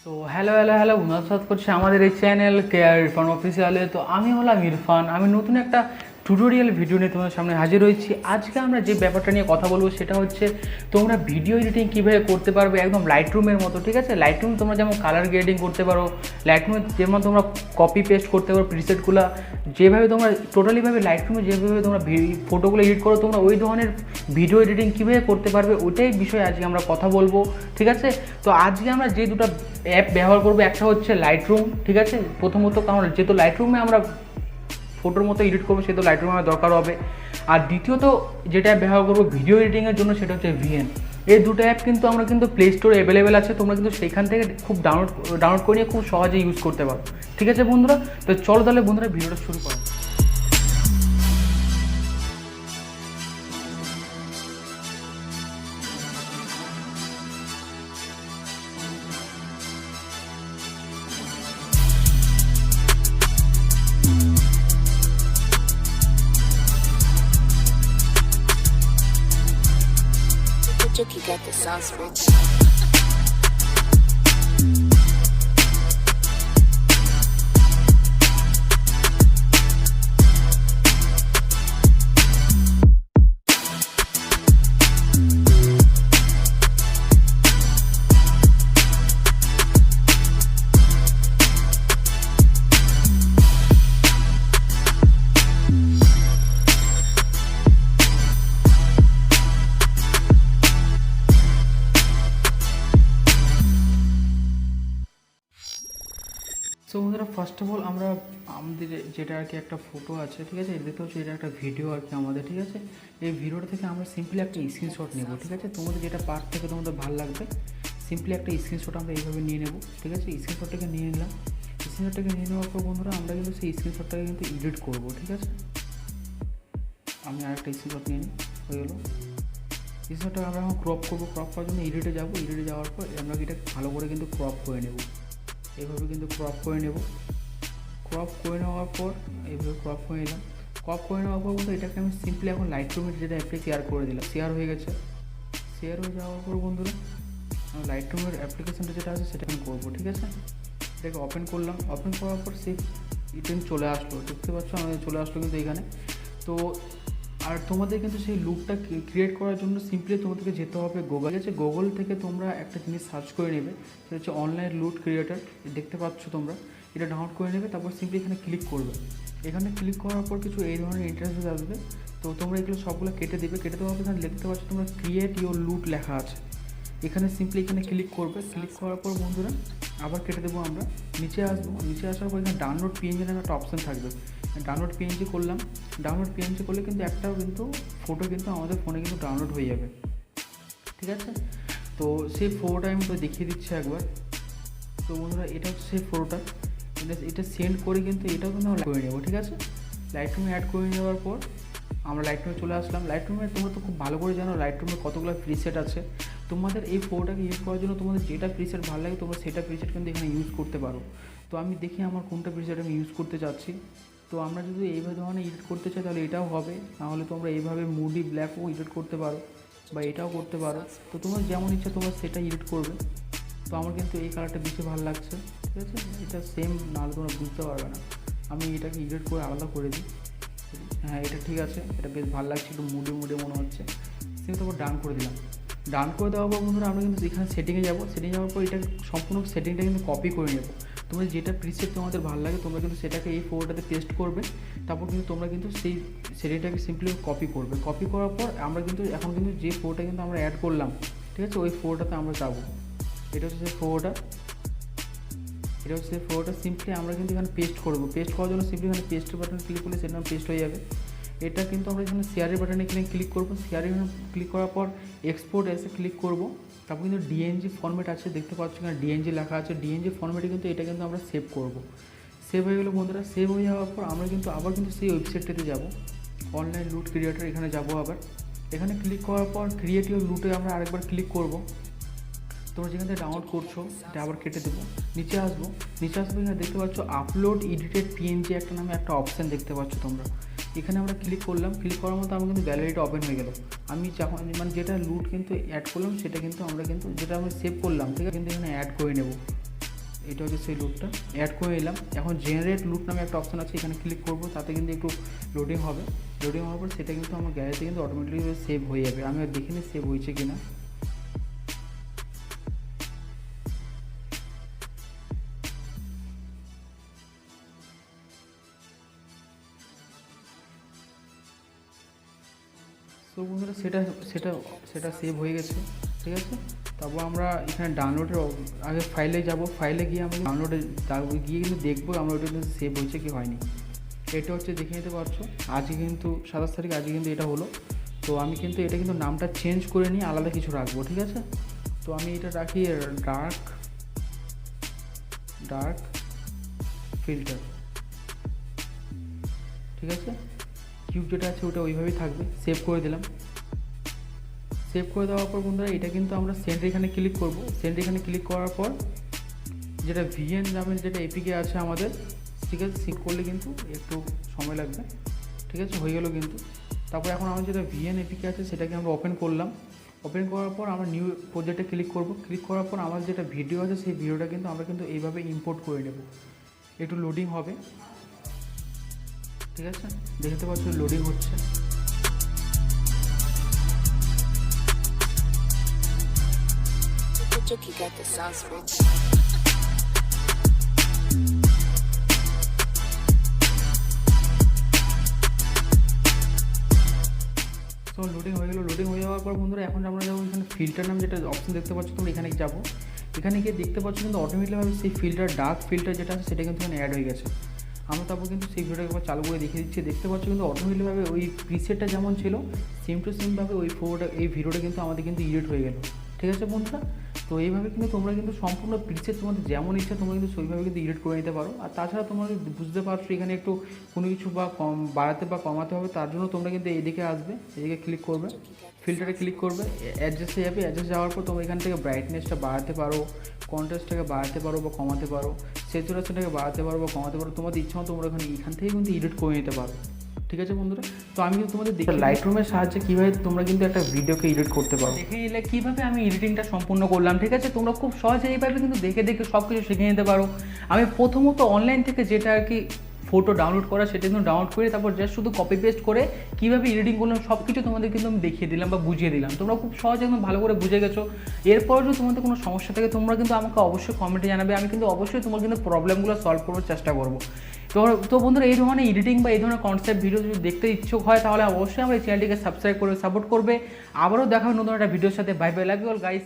তো হ্যালো স্বাগত করছি আমাদের এই চ্যানেল ErFan অফিসিয়ালে। তো আমি হলাম ইরফান। আমি নতুন একটা টিউটোরিয়াল ভিডিও নিয়ে তোমাদের সামনে হাজির হয়েছি। আজকে আমরা যে ব্যাপারটা নিয়ে কথা বলবো সেটা হচ্ছে তোমরা ভিডিও এডিটিং কীভাবে করতে পারবে একদম লাইটরুমের মতো। ঠিক আছে, লাইটরুম তোমরা যেমন কালার গ্রেডিং করতে পারো, লাইটরুমে যেমন তোমরা কপি পেস্ট করতে পারো প্রিসেটগুলো, যেভাবে তোমরা টোটালিভাবে লাইটরুমে যেভাবে তোমরা ফটোগুলো এডিট করো তোমরা ওই ধরনের ভিডিও এডিটিং কীভাবে করতে পারবে ওইটাই বিষয়ে আজকে আমরা কথা বলবো। ঠিক আছে, তো আজকে আমরা যে দুটো অ্যাপ ব্যবহার করবো, একটা হচ্ছে লাইটরুম। ঠিক আছে, প্রথমত কারণ যেহেতু লাইটরুমে আমরা ফটোর মতো এডিট করবো সেহেতু লাইটরুম আমার দরকার হবে। আর দ্বিতীয়ত যেটা ব্যবহার করবো ভিডিও এডিটিংয়ের জন্য সেটা হচ্ছে VN। এই দুটো অ্যাপ কিন্তু আমরা কিন্তু প্লে স্টোরে অ্যাভেলেবেল আছে, তোমরা কিন্তু সেখান থেকে খুব ডাউনলোড করে নিয়ে খুব সহজে ইউজ করতে পারো। ঠিক আছে বন্ধুরা, তো চলো তাহলে বন্ধুরা ভিডিওটা শুরু করো। You got the sauce rich. So বন্ধুরা ফার্স্ট অফ অল আমরা আমাদের যেটা আর কি একটা ফটো আছে, ঠিক আছে, দেখতে হচ্ছে এটা একটা ভিডিও আর কি আমাদের। ঠিক আছে, এই ভিডিওটা থেকে আমরা সিম্পলি একটা স্ক্রিনশট নেব। ঠিক আছে, তোমাদের যেটা পার্ট থেকে তোমাদের ভালো লাগবে সিম্পলি একটা স্ক্রিনশট আমরা এইভাবে নিয়ে নেব। ঠিক আছে, স্ক্রিনশটটাকে নিয়ে নিলাম। স্ক্রিনশটটাকে নিয়ে নেওয়ার পর বন্ধুরা আমরা কিন্তু সেই স্ক্রিনশটটাকে কিন্তু এডিট করবো। ঠিক আছে, আমি আরেকটা স্ক্রিনশট নিয়ে নিই, হয়ে গেলো। স্ক্রিনশটটা আমরা এখন ক্রপ করবো। ক্রপ করার জন্য এডিটে যাবো। এডিটে যাওয়ার পর আমরা এটা ভালো করে কিন্তু ক্রপ করে নেব। এইভাবে কিন্তু ক্রপ করে নেব। ক্রপ করে নেওয়ার পর এইভাবে ক্রপ করে নিলাম। ক্রপ করে নেওয়ার পর বন্ধু এটাকে আমি সিম্পলি এখন লাইটরুমের যেটা অ্যাপে শেয়ার করে দিলাম। শেয়ার হয়ে গেছে। শেয়ার হয়ে যাওয়ার পর বন্ধুরা লাইটরুমের অ্যাপ্লিকেশনটা যেটা আছে সেটা আমি করবো। ঠিক আছে, এটাকে ওপেন করলাম। ওপেন করার পর সেই এটা চলে আসলো, দেখতে পাচ্ছ আমাদের চলে আসলো কিন্তু এখানে। তো আর তোমাদের কিন্তু সেই লুকটা ক্রিয়েট করার জন্য সিম্পলি তোমাদেরকে যেতে হবে গুগল। ঠিক আছে, গুগল থেকে তোমরা একটা জিনিস সার্চ করে নেবে, সেটা হচ্ছে অনলাইন লুক ক্রিয়েটার। দেখতে পাচ্ছ তোমরা, এটা ডাউনলোড করে নেবে। তারপর সিম্পলি এখানে ক্লিক করবে। এখানে ক্লিক করার পর কিছু এই ধরনের ইন্টারফেস আসবে। তো তোমরা এগুলো সবগুলো কেটে দেবে। কেটে দেওয়ার পর এখানে দেখতে পাচ্ছ তোমরা ক্রিয়েট ইউর লুক লেখা আছে। এখানে সিম্পলি এখানে ক্লিক করবে। ক্লিক করার পর বন্ধুরা আবার কেটে দেবো। আমরা নিচে আসবো। নিচে আসার পর এখানে ডাউনলোড PNG নামে একটা অপশান থাকবে। ডাউনলোড PNG করলাম। ডাউনলোড PNG করলে কিন্তু একটাও কিন্তু ফটো কিন্তু আমাদের ফোনে কিন্তু ডাউনলোড হয়ে যাবে। ঠিক আছে, তো সেই ফটোটা আমি তো দেখিয়ে দিচ্ছি একবার। তো বন্ধুরা এটা হচ্ছে সেই ফটোটা। এটা সেন্ড করে কিন্তু এটাও কিন্তু আমরা করে নেবো। ঠিক আছে, লাইটরুমে অ্যাড করে নেওয়ার পর আমরা লাইটরুমে চলে আসলাম। লাইটরুমে তোমরা তো খুব ভালো করে জানো লাইটরুমে কতগুলো প্রিসেট আছে। তোমাদের এই ফটোটাকে ইউজ করার জন্য তোমাদের যেটা প্রিসেট ভালো লাগে তোমরা সেটা প্রিসেট কিন্তু এখানে ইউজ করতে পারো। তো আমি দেখি আমার কোনটা প্রিসেট আমি ইউজ করতে চাচ্ছি। তো আমরা যদি এইভাবে ধরনের এডিট করতে চাই তাহলে এটাও হবে, নাহলে তোমরা এইভাবে মুডি ব্ল্যাকও এডিট করতে পারো বা এটাও করতে পারো। তো তোমার যেমন ইচ্ছা তোমরা সেটা এডিট করবে। তো আমার কিন্তু এই কালারটা বেশি ভালো লাগছে। ঠিক আছে, এটা সেম নাহলে তোমরা বুঝতে পারবে না। আমি এটাকে এডিট করে আলাদা করে দিই। হ্যাঁ, এটা ঠিক আছে, এটা বেশ ভালো লাগছে, একটু মুডে মনে হচ্ছে। সেটা তারপর ডান করে দিলাম। ডান করে দেওয়ার পর বন্ধুরা আমরা কিন্তু এখানে সেটিংয়ে যাবো। সেটিংয়ে যাওয়ার পর এটা সম্পূর্ণ সেটিংটা কিন্তু কপি করে নেব। তোমরা যেটা প্রিসেট তোমাদের ভালো লাগে তোমরা কিন্তু সেটাকে এই ফটোটাতে পেস্ট করবে। তারপর কিন্তু তোমরা কিন্তু সেই সেটিংটাকে সিম্পলি কপি করবে। কপি করার পর আমরা কিন্তু এখন কিন্তু যে ফটোটা কিন্তু আমরা অ্যাড করলাম, ঠিক আছে, ওই ফটোটাতে আমরা যাবো। এটা হচ্ছে সেই ফটোটা। এটা হচ্ছে সেই ফটোটা। সিম্পলি আমরা কিন্তু এখানে পেস্ট করবো। পেস্ট করার জন্য সিম্পলি এখানে পেস্টের বাটনে ক্লিক করলে সেটা পেস্ট হয়ে যাবে। এটা কিন্তু আমরা এখানে শেয়ারের বাটনে ক্লিক করবো। শেয়ারে ক্লিক করার পর এক্সপোর্ট এসে ক্লিক করবো। তারপর কিন্তু DNG ফরম্যাট আছে, দেখতে পাচ্ছ এখানে DNG লেখা আছে। DNG ফরম্যাটে কিন্তু এটা কিন্তু আমরা সেভ করবো। সেভ হয়ে গেলো বন্ধুরা। সেভ হয়ে যাওয়ার পর আমরা কিন্তু আবার কিন্তু সেই ওয়েবসাইটটাতে যাবো, অনলাইন লুট ক্রিয়েটার। এখানে যাবো আবার। এখানে ক্লিক করার পর ক্রিয়েট ইউর লুটে আমরা আরেকবার ক্লিক করবো। তোমরা যেখান থেকে ডাউনলোড করছো এটা আবার কেটে দেবো। নিচে আসবো। নিচে আসবো, এখানে দেখতে পাচ্ছ আপলোড এডিটেড PNG একটা নামে একটা অপশান দেখতে পাচ্ছ তোমরা। এখানে আমরা ক্লিক করলাম। ক্লিক করার মতো আমার কিন্তু গ্যালারিটা ওপেন হয়ে গেল। আমি যখন মানে যেটা লুট কিন্তু অ্যাড করলাম সেটা কিন্তু আমরা কিন্তু যেটা আমরা সেভ করলাম, ঠিক আছে, কিন্তু এখানে অ্যাড করে নেব। এটা হচ্ছে সেই লুকটা অ্যাড করে নিলাম। এখন জেনারেট লুক নামে একটা অপশন আছে, এখানে ক্লিক করব, তাতে কিন্তু একটু লোডিং হবে। লোডিং হওয়ার পর সেটা কিন্তু আমার গ্যালারিতে কিন্তু অটোমেটিকলি সেভ হয়ে যাবে। আমি আর দেখিনি সেভ হয়েছে কিনা। তো বন্ধুরা সেটা সেটা সেটা সেভ হয়ে গেছে, ঠিক আছে। তারপর আমরা এখানে ডাউনলোডের আগে ফাইলে যাব, ফাইলে গিয়ে আমরা ডাউনলোডে গিয়ে কিন্তু দেখবো আমরা ওটা কিন্তু সেভ হয়েছে কি হয়নি। এটা হচ্ছে দেখে নিতে পারছো, আজকে কিন্তু 27 তারিখ, আজকে কিন্তু এটা হলো। তো আমি কিন্তু এটা কিন্তু নামটা চেঞ্জ করে নিয়ে আলাদা কিছু রাখবো, ঠিক আছে। তো আমি এটা রাখি ডার্ক ফিল্টার, ঠিক আছে। কিউব যেটা আছে ওটা ওইভাবেই থাকবে। সেভ করে দিলাম। সেভ করে দেওয়ার পর বন্ধুরা এটা কিন্তু আমরা সেন্ড এখানে ক্লিক করব। সেন্ড এখানে ক্লিক করার পর যেটা ভিএন নামের যেটা এপিকে আছে আমাদের, ঠিক আছে, সিক করলে কিন্তু একটু সময় লাগবে, ঠিক আছে। হয়ে গেল কিন্তু। তারপর এখন আমার যেটা ভিএন এপিকে আছে সেটাকে আমরা ওপেন করলাম। ওপেন করার পর আমরা নিউ প্রজেক্টে ক্লিক করব। ক্লিক করার পর আমার যেটা ভিডিও আছে সেই ভিডিওটা কিন্তু আমরা কিন্তু এইভাবে ইম্পোর্ট করে নেব। একটু লোডিং হবে, ঠিক আছে। দেখতে পাচ্ছ লোডিং হচ্ছে। You got the sauce, bitch. So loading হয়ে গেল। লোডিং হয়ে যাওয়ার পর বন্ধুরা এখন আমরা যাবো এখানে ফিল্টার নাম যেটা অপশন দেখতে পাচ্ছ তোমরা, এখানে যাবো। এখানে গিয়ে দেখতে পাচ্ছ কিন্তু অটোমেটিকভাবে সেই ফিল্টার ডার্ক ফিল্টার যেটা আছে সেটা কিন্তু এখানে অ্যাড হয়ে গেছে। আমরা তারপর কিন্তু সেই ভিডিওটাকে একবার চালু করে দেখিয়ে দিচ্ছি। দেখতে পাচ্ছ কিন্তু অটোমেটিকভাবে ওই প্রিসেটটা যেমন ছিল সেম টু সেমভাবে ওই এই ভিডিওটা কিন্তু আমাদের কিন্তু এডিট হয়ে গেল, ঠিক আছে বন্ধুরা। তো এইভাবে কিন্তু তোমরা কিন্তু সম্পূর্ণ প্রিসেট তোমাদের যেমন ইচ্ছা তোমরা কিন্তু সেইভাবে কিন্তু এডিট করে নিতে পারো। আর তাছাড়া তোমরা বুঝতে পারছো এখানে একটু কোনো কিছু বা কম বাড়াতে বা কমাতে হবে, তার জন্য তোমরা কিন্তু এদিকে আসবে, এদিকে ক্লিক করবে, ফিল্টারে ক্লিক করবে, অ্যাডজাস্টে যাবে। অ্যাডজাস্ট যাওয়ার পর তোমরা এখান থেকে ব্রাইটনেসটা বাড়াতে পারো, কন্ট্রাস্টটাকে বাড়াতে পারো বা কমাতে পারো, স্যাচুরেশনটাকে বাড়াতে পারো বা কমাতে পারো, তোমাদের ইচ্ছা মতো তোমরা এখান থেকে কিন্তু এডিট করে নিতে পারো, ঠিক আছে বন্ধুরা। তো আমি কিন্তু তোমাদের দেখি লাইটরুমের সাহায্যে কীভাবে তোমরা কিন্তু একটা ভিডিওকে এডিট করতে পারো। দেখে নিলে কীভাবে আমি এডিটিংটা সম্পূর্ণ করলাম, ঠিক আছে। তোমরা খুব সহজে এইভাবে কিন্তু দেখে দেখে সব কিছু শিখে নিতে পারো। আমি প্রথমত অনলাইন থেকে যেটা আর কি ফটো ডাউনলোড করা সেটা কিন্তু ডাউনলোড করে তারপর জাস্ট শুধু কপি পেস্ট করে কীভাবে এডিটিং করলাম সব কিছু তোমাদের কিন্তু আমি দেখিয়ে দিলাম বা বুঝিয়ে দিলাম। তোমরা খুব সহজে একদম ভালো করে বুঝে গেছো। এরপর যদি তোমাদের কোনো সমস্যা থাকে তোমরা কিন্তু আমাকে অবশ্যই কমেন্টে জানাবে। আমি কিন্তু অবশ্যই তোমার কিন্তু প্রবলেমগুলো সলভ করার চেষ্টা করবো। তো বন্ধুরা এই ধরনের এডিটিং বা এই ধরনের কনসেপ্ট ভিডিও যদি দেখতে ইচ্ছুক হয় তাহলে অবশ্যই আমার এই চ্যানেলটিকে সাবস্ক্রাইব করে সাপোর্ট করবে। আবারও দেখা হবে নতুন একটা ভিডিওর সাথে। Bye bye, love you all guys.